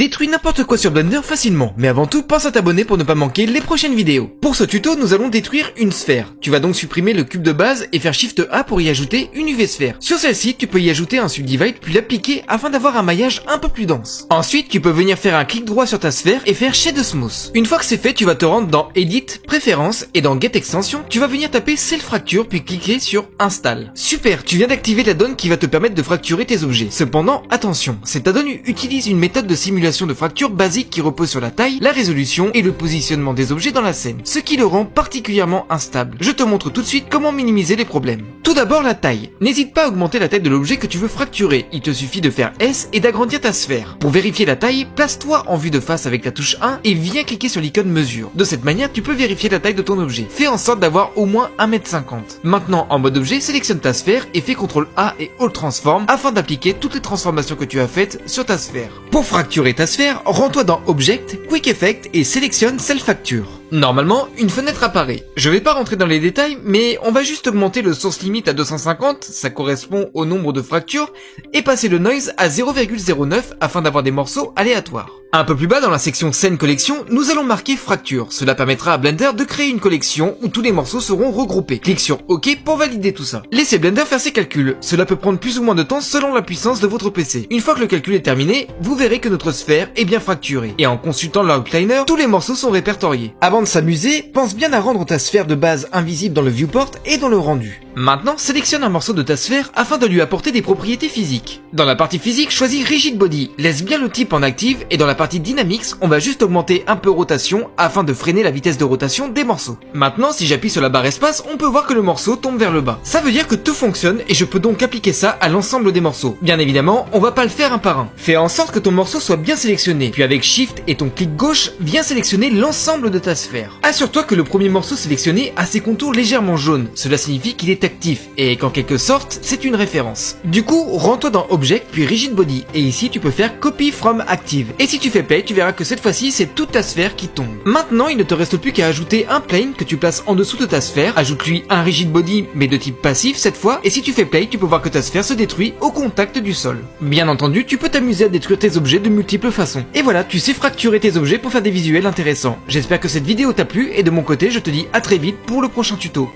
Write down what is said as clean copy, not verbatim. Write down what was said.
Détruis n'importe quoi sur Blender facilement, mais avant tout, pense à t'abonner pour ne pas manquer les prochaines vidéos. Pour ce tuto, nous allons détruire une sphère. Tu vas donc supprimer le cube de base et faire Shift A pour y ajouter une UV sphère. Sur celle-ci, tu peux y ajouter un Subdivide puis l'appliquer afin d'avoir un maillage un peu plus dense. Ensuite, tu peux venir faire un clic droit sur ta sphère et faire Shade Smooth. Une fois que c'est fait, tu vas te rendre dans Edit, Préférences et dans Get Extension, tu vas venir taper Self Fracture puis cliquer sur Install. Super, tu viens d'activer l'add-on qui va te permettre de fracturer tes objets. Cependant, attention, cet add-on utilise une méthode de simulation de fracture basique qui repose sur la taille, la résolution et le positionnement des objets dans la scène, ce qui le rend particulièrement instable. Je te montre tout de suite comment minimiser les problèmes. Tout d'abord la taille. N'hésite pas à augmenter la taille de l'objet que tu veux fracturer, il te suffit de faire S et d'agrandir ta sphère. Pour vérifier la taille, place-toi en vue de face avec la touche 1 et viens cliquer sur l'icône mesure. De cette manière, tu peux vérifier la taille de ton objet. Fais en sorte d'avoir au moins 1,50 m. Maintenant, en mode objet, sélectionne ta sphère et fais CTRL A et Alt Transform afin d'appliquer toutes les transformations que tu as faites sur ta sphère. Pour fracturer ta sphère, rends-toi dans Object, Quick Effect et sélectionne Self Fracture. Normalement, une fenêtre apparaît. Je vais pas rentrer dans les détails, mais on va juste augmenter le source limit à 250, ça correspond au nombre de fractures, et passer le noise à 0,09 afin d'avoir des morceaux aléatoires. Un peu plus bas dans la section scène collection, nous allons marquer fracture. Cela permettra à Blender de créer une collection où tous les morceaux seront regroupés. Clique sur OK pour valider tout ça. Laissez Blender faire ses calculs. Cela peut prendre plus ou moins de temps selon la puissance de votre PC. Une fois que le calcul est terminé, vous verrez que notre sphère est bien fracturée. Et en consultant l'outliner, tous les morceaux sont répertoriés. Avant de s'amuser, pense bien à rendre ta sphère de base invisible dans le viewport et dans le rendu. Maintenant, sélectionne un morceau de ta sphère afin de lui apporter des propriétés physiques. Dans la partie physique, choisis Rigid Body. Laisse bien le type en active et dans la partie Dynamics, on va juste augmenter un peu rotation afin de freiner la vitesse de rotation des morceaux. Maintenant, si j'appuie sur la barre espace, on peut voir que le morceau tombe vers le bas. Ça veut dire que tout fonctionne et je peux donc appliquer ça à l'ensemble des morceaux. Bien évidemment, on va pas le faire un par un. Fais en sorte que ton morceau soit bien sélectionné, puis avec Shift et ton clic gauche, viens sélectionner l'ensemble de ta sphère. Assure-toi que le premier morceau sélectionné a ses contours légèrement jaunes. Cela signifie qu'il est actif et qu'en quelque sorte, c'est une référence. Du coup, rends-toi dans Object puis Rigid Body et ici tu peux faire Copy from Active. Et si tu fais Play, tu verras que cette fois-ci c'est toute ta sphère qui tombe. Maintenant, il ne te reste plus qu'à ajouter un plane que tu places en dessous de ta sphère. Ajoute-lui un Rigid Body mais de type passif cette fois. Et si tu fais Play, tu peux voir que ta sphère se détruit au contact du sol. Bien entendu, tu peux t'amuser à détruire tes objets de multiples façons. Et voilà, tu sais fracturer tes objets pour faire des visuels intéressants. J'espère que cette vidéo t'a plu et de mon côté, je te dis à très vite pour le prochain tuto.